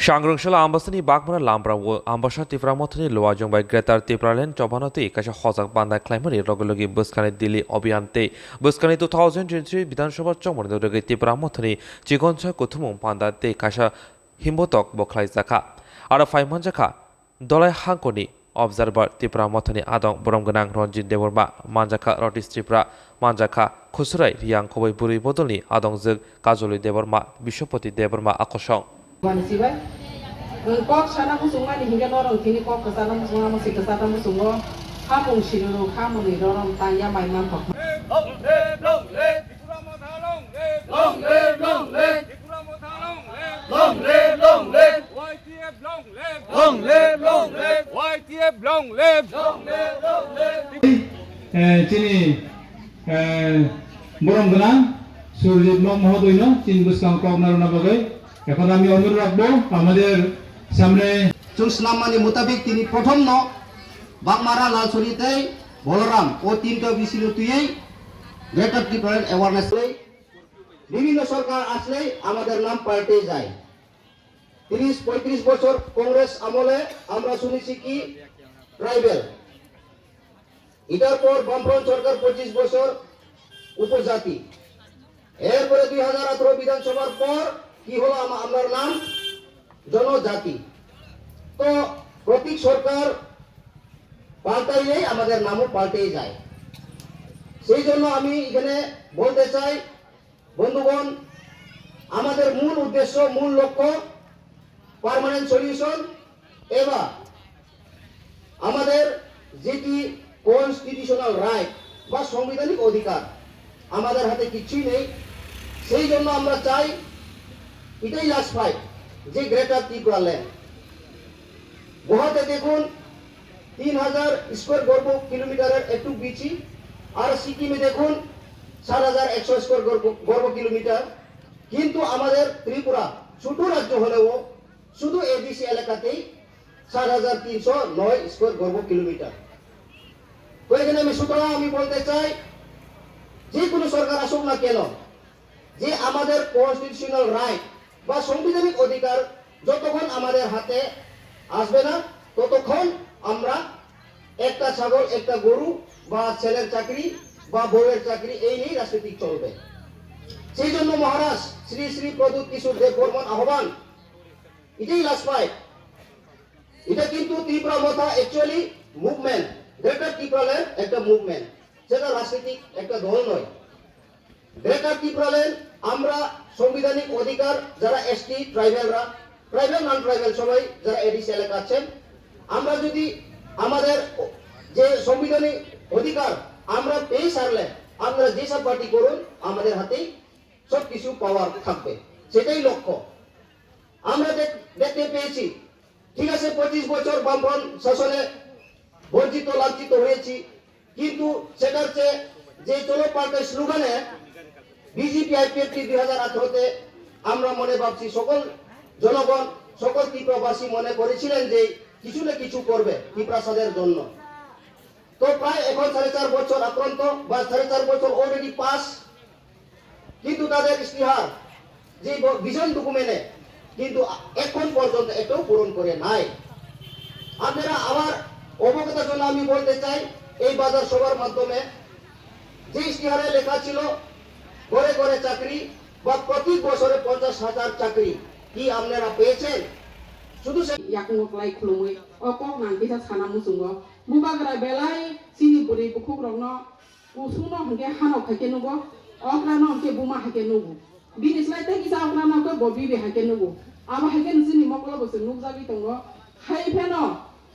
Shangrungshala ambasani bakmana lambrawo ambasa Tipramothani loajong by Gretar Tipralen Chobanoti kasha hozak bandai climate rogologi buskani dili obiante buskani 2023 Bidhan Sabha chomon doge Tipramothani chigoncha kuthumung pandate kasha himbotok boklai jaka aro faiman jaka dolai hangkoni observer Tipramothani adong boromganang Ronjit Deborma manjaka Rotis Tripra manjaka Khusurai Riang Khoboi Buri Bodolni adong jog Kajoli Deborma Bishopoti Deborma akosong Manisibai, kok sana musuh mana hingga orang kini kok kesana musuh masih kesana musuh, kamu siru kamu ni orang tanya main mampok. Sini borong genang, surjit long mohodoino, cin buskang kau naruna bagai. এখন আমি অনুরোধ রাখবো আমাদের সামনে সুসনামানি মোতাবেক তিনি প্রথম ন বাগমারা লালছড়িতে বলরাম ও তিনটা বিসির তুই গ্রেটার ত্রিপুরার অ্যাওয়ারনেস বিভিন্ন সরকার আসলে আমাদের নাম পাল্টে যায় 30-35 বছর কংগ্রেস আমলে আমরা শুনেছি কি ট্রাইবেল এটার পর বামফ্রন্ট সরকার 25 বছর উপজাতি এরপরে 2018 বিধানসভার পর কি হলো আমার নাম জনজাতি তো প্রতীক সরকার পাল্টাইলে আমাদের নামও পাল্টে যায় সেই জন্য আমি এখানে বলতে চাই বন্ধুগণ আমাদের মূল উদ্দেশ্য মূল লক্ষ্য পার্মানেন্ট সলিউশন এবং আমাদের যেটি কনস্টিটিউশনাল রাইট বা সাংবিধানিক অধিকার আমাদের হাতে কিছুই নেই সেই জন্য আমরা চাই এটাই লাস্ট ফাইট যে গ্রেটার ত্রিপুরা ল্যান্ড গোহাতে দেখুন 3000 স্কোয়ার বর্গ কিলোমিটারের একটু বেশি আর সিকিমে দেখুন 7100 স্কোয়ার বর্গ কিলোমিটার কিন্তু আমাদের ত্রিপুরা ছোট রাজ্য হলেও শুধু এডিসি এলাকাতেই 7309 স্কোয়ার বর্গ কিলোমিটার তো এখানে সুতরাং আমি বলতে চাই যে কোনো সরকার আসুক না কেন যে আমাদের কনস্টিটিউশনাল রাইট বা সাংবিধানিক অধিকার যতক্ষণ আমাদের হাতে আসবে না ততক্ষণ আমরা একটা ছাগল একটা গরু বা ছেলের চাকরি বা বউয়ের চাকরি এই নিয়ে রাজনীতি চলবে সেই জন্য মহারাজ শ্রী শ্রী প্রদ্যুৎ কিশোর দেব বর্মন আহ্বান এটাই লাস্ট ফাইট এটা কিন্তু ত্রিপুরা মথা অ্যাকচুয়ালি মুভমেন্ট গ্রেটার ত্রিপুরাল্যান্ড একটা মুভমেন্ট সেটা রাজনৈতিক একটা দল নয় গ্রেটার ত্রিপুরাল্যান্ড আমরা সাংবিধানিক অধিকার যারা এসটি ট্রাইবেলরা ট্রাইবেল নন ট্রাইবেল সবাই যারা এডিসি এলাকা আছেন আমরা যদি আমাদের যে সাংবিধানিক অধিকার আমরা পেয়ে সারলে আমরা যেসব পার্টি করুন আমাদের হাতেই সব কিছু পাওয়ার থাকবে সেটাই লক্ষ্য আমরা দেখতে পেয়েছি ঠিক আছে 25 বছর বামফ্রন্ট শাসনে বঞ্চিত লাঞ্ছিত হয়েছি কিন্তু সেটার চেয়ে যে চলো পাল্টে স্লোগানে বিজেপি আইপিএফটি 2018 তে আমরা মনে ভাবছি সকল জনগণ সকল ত্রিপুরাবাসী মনে করেছিলেন যে কিছু না কিছু করবে ত্রিপ্রাসাদের জন্য তো প্রায় এখন 4.5 বছর আক্রান্ত বা 4.5 বছর অলরেডি পাস কিন্তু তাদের ইশতেহার যে ভিশন ডকুমেন্টে কিন্তু এখন পর্যন্ত এটাও পূরণ করে নাই আপনারা আমার অবগতার জন্য আমি বলতে চাই এই বাজার সভার মাধ্যমে যে ইশতেহারে লেখা ছিল করে করে চাকরি বা প্রতি বছরে 50,000 চাকরি কি আপনারা পেয়েছেন শুধু yakung klai khulumui okok nan bisa sana musungo bubagra belai sini buri bukuk rongno usuno hangke hano khake nugo okrano hangke buma hake nugo binis lai te kisa okrano ko bobi be hake nugo aba hake sini mokolo bose nugjabi tongo haifeno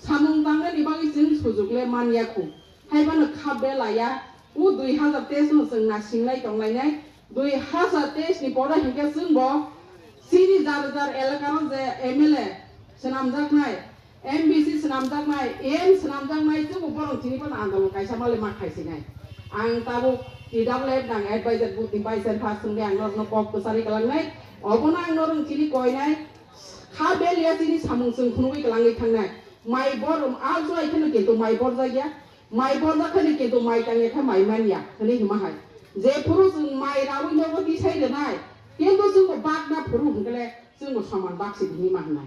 samung tangne nibagi sin sujukle maniaku haifano khabe laya u 2023 no sengna singlai tonglai nai 2023 ni pora hingke sungbo sini jar elakano je MLA senamjak nai MBC senamjak nai AM senamjak nai tu borong tini pon andalo kaisa male mak khaisi nai ang tabu TWF dang advisor bu timpai sen phas sungge ang no pok kusari kalang nai obona ang norung tini koi nai khabel ya tini samung sung khunui kalang nai thang nai mai borum aljo ikhane kintu mai bor jagya mai bor jakhane kintu mai tange kha mai mania khani hima hai je puru sung mai rawi no ko ti sai de nai কিন্তু जों बागना फुरु हंगले जों समान बाक्सि बिनि माहना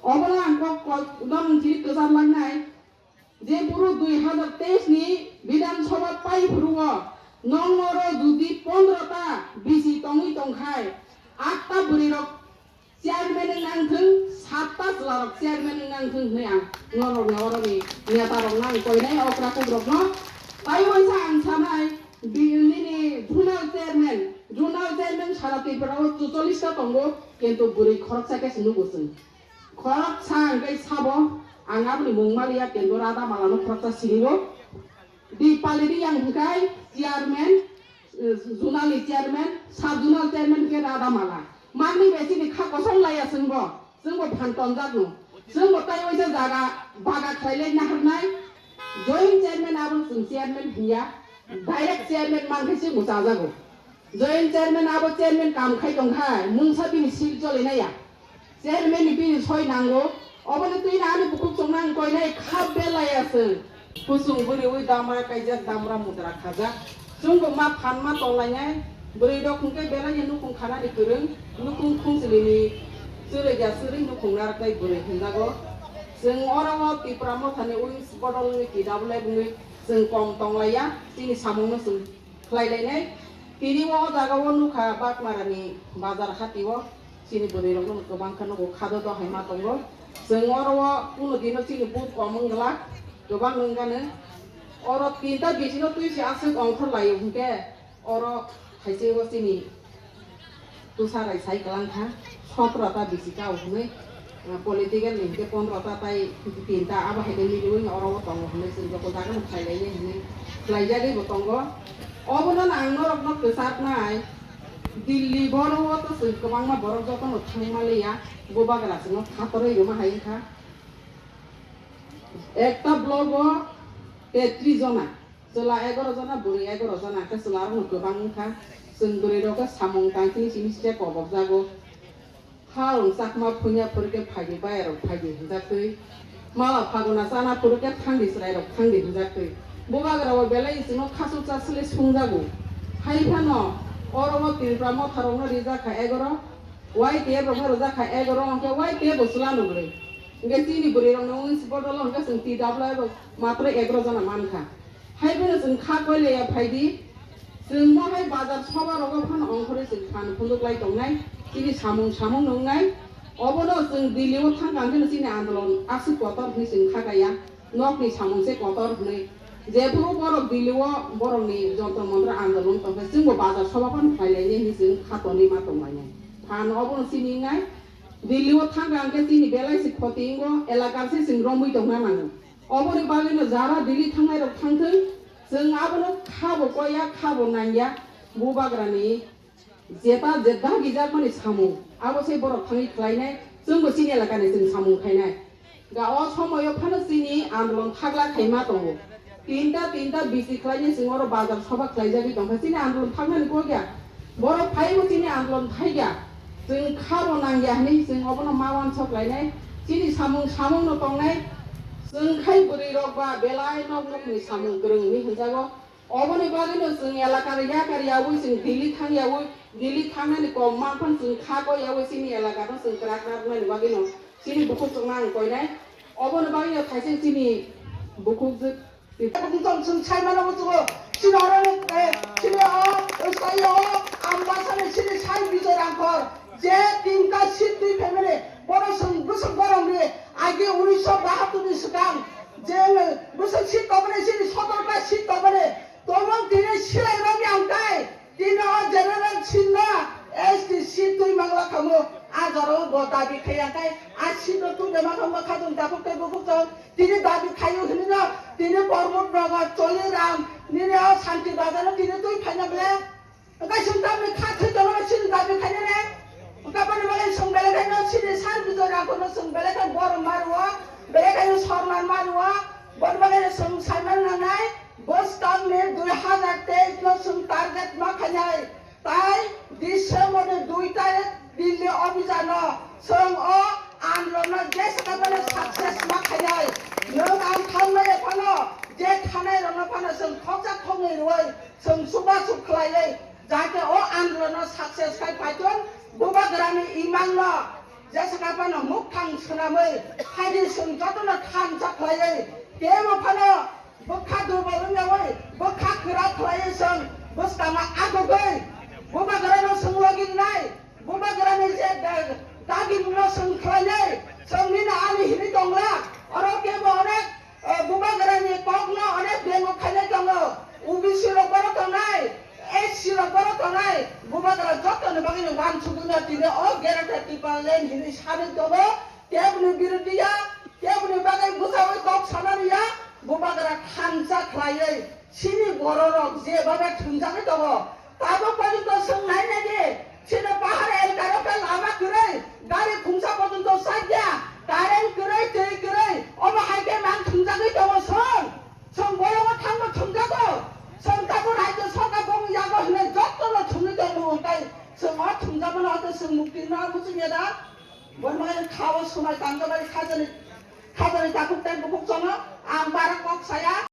अबला आंखौ दम जित गोजान लांनाय जे पुरु 2023 नि विधानसभा पाइ फुरुओ नंगरो जुदि 15टा बिसि तंगि तंखाय 8टा बुरिरक चेयारमैन नांथों 7टा जलारक चेयारमैन नांथों होननाय आं नरने अरनि नेतारक नां कयनाय अक्रा कुद्रकनो ताइ वयसा आं सानाय बिनि जुनाल चेयारमैन सारा त्रिपुरायाव 44टा दंगो किन्तु बुरै खरकसाके नुगोसों खरकसा आंगाय साबो आंगाबनि मंमालिया किन्तु रादा मालानो खरकसा सिरिगो दीपालिनि आं हुकाय चेयारमैन जुनाली चेयारमैन साब जुनाल चेयारमैन के रादा माला मानि बेसिनि खाकसं लाया जोंबो फानटन जागो जोंबो ताइ वयसा जागा बागा खायले नाहरनाय जयिं चेयारमैन आबो जों चेयारमैन हिया डाइरेक्ट चेयारमैन मानखैसो मुजा जागो जयिं चेयारमैन आबो चेयारमैन काम खाय दंखाय मुंसा बिनि सिल जलिनाया चेयारमैन बिनि सय नांगो अबने तुइ नानि बुकुक संनां कयनाय खाब बेलायासों कुसुं बुरि उइ दामरा कायजा दामरा मुद्रा खाजा जोंबो मा फान मा तंलायनाय बुरै दखुंके बेलाय नुखुं खानानि गोरों नुखुं खुंसिलिनि जोरैगा सोरै नुखुं नारकाय बुरै हिनजागो जों अराव त्रिपुरा मथानि उइस बदलनि किदाबलाय बुङै जों कम तंलाया जोंनि सामोंनो जों खालायलायनाय तिनिव जागाव नुखा बागमारानि बाजार हातिव जोंनि बुरैरंनो गोबांखौनो खादो दहाय मा दङ जों अराव कुनु दिनो जोंनि बुट कमंगला गोबां नोंगानो अर 3टा बिसिनो तुइसे आसो अंखर लायो हुके अर खायसे जोंनि तुसाराय साइकलांखा 17टा बिसिका उहनै पलिटिकल लिंके 15टा ताइ 3टा आबा हायदे मिलुइ अराव दङ हुनै जों जको जागोन खायलायले हुनै खायजागे बतंग अबनन आंनो रकनो गोसारनाय दिल्ली बर'आव तो जों गोबां मा बर' जतन थांमालिया गोबाग्रासनो खातरै रुमा हायखा एकटा ब्लग 33 जना जोला 11 जना बुरै 11 जना के सोलारनो गोबांखा जों बुरैरक सामं तांखिनि सिमिसे कबब जागो हाल साकमा फुnya फोरके फागि बायरो फागि जाखै माला फागुना साना फोरके थांदिसरायरो थांदि जाखै गोबाग्राव बेलाय जोंनो खासु चासले सुंजागो हायफानो अरव त्रिपुरा मथारनो रिजाखा 11 वाइ ते ब्रह्म रिजाखा 11 अंके वाइ ते बसलानो बुरै इंगे तिनि बुरैरनो उन्स बदल अंके जों ति दाबलाय मात्र 11 जना मानखा हायबेनो जों खाकयले फायदि जों माहाय बाजार सबारग फान अंखरे जों फान फुलुकलाय दंनाय तिनि सामं नंनाय अबनो जों दिल्लीयाव थांगांगोन जोंनि आन्दोलन आसु कतर नि जों खागाया नकनि सामंसे कतर नै जेफोर बर' दिल्लीयाव बर'नि जन्त्र मन्त्र आन्दोलन दंखाय जोंबो बाजार सबाफान फायलायनि जों खातनि मा दंलायनाय फान अबनो सिनिनाय दिल्लीयाव थांगांगे जोंनि बेलायसि खतिंगो एलाकासे जों रमै दंना नाङो अबनि बागैनो जारा दिल्ली थांनाय रक थांथों जों आबनो खाबो कया खाबो नाया बुबाग्रानि जेता जेदा गिजा माने सामु आबसे बर' थाङै खालायनाय जोंबो सिनि एलाकानि जों सामु खायनाय गा अ समयो फानो जोंनि आन्दोलन थाग्ला खायमा दङ 3टा बिसि खालायनि जों अर बाजार सभा खालायजाबि दंखाय जोंनि आन्दोलन थांनानै को गया बर' फाइबो जोंनि आन्दोलन थाइगा जों खाबो नांगिया हनै जों अबनो मावान सख्लायनाय जोंनि सामुंनो दंनाय जों खाय बुरै रगबा बेलाय नगनकनि सामुं गोरोंनि होनजागो अबनि बागैनो जों एलाकारि याकारियावो जों दिल्ली थांनानै को माफान जों खागयावो जोंनि एलाकानो जों ग्राग्राबनानै बागैनो जोंनि बुखु जों नां कयनाय अबनि बागैनो खायसे जोंनि बुखु बुंथं जों साइमानाव जोङो सिनारो सिने साइयो आम्बासाने सिने साइ बिजय रांखर जे तिनका सिद्धि फेमिलि बर' जों बोसोर गरमनि आगे 1972 नि सिगां जों बोसोर सिट कबने सिनि 17टा सिट कबने तोमों दिने सिलायबानि आंखाय दिनो जेनेरेल सिनना एसटी सिट तुइ मांगला खामो आजारो ब दाबि खायाखाय आ सिनो तु बेमा खामबा खादुं दाफुके बुफुक दिने दाबि खायो होनना दिने परमत नगर चले राम निने शान्ति बाजार दिने तुइ फाइनाबले गायसं दाबि खाथै दङ सिन दाबि खायने गाबोन बेलाय संबेलायनो सिनि सान बिजराखौनो संबेलायखाय बर' मारुवा बेलायखायनो सरमान मारुवा बर' बेलायनो सं साइमान नांनाय बोस्तांनि 2023 नो सं टारगेट मा खायनाय ताइ डिसेम्बर 2 तारिख दिल्ली अभियान सं अ आन्दोलन जे सकाबने सक्सेस मा खायनाय नों आं थांनाय फानो जे थानाय रनो फानो सं खजा खङै रय सं सुबा सुब खालायै जाहाथे अ आन्दोलन सक्सेस खाय फायथन गोबाग्रानि इमांनो 제스카파는 목탕 스나의 하지 승자도는 탄작하여 대모파는 먹카도 먹으려고 먹카 그라트라이선 먹다마 아고글 뭐가 그러는 성wak인 나이 뭐가 그러는 이제 다기 물러 성클라냐 성리는 아니 힘이 동라 어렵게 뭐네 뭐가 그러니 꼭나 어네 배고파냐 정어 우비시로 걸었던나이 에시로 걸었던나이 뭐가 그러 줬더니 거기는 완수구나 뒤에 게라타 띠발렌 힘이 사는 거고 대부분 비르디야 대부분 바가이 무사위 꼭 선언이야 뭐가 그러 한자 클라이의 신이 보러로 제바가 등장을 떠고 따복 빠진도 성나이냐기 신의 바하레 엘가로펠 아마 그래 나리 공사 보든도 싸냐 나는 그래 대 그래 어머 할게만 등장을 떠고 성 모형을 탄거 등자고 성 타고 나이도 서가 보면 야고 했네 족도로 등을 먹으니까 성어 등자면 어떤 성묵기나 무슨 여다 뭐만 카오 수말 당가말 카전이 다국된 국정어 안 바라 꼭 사야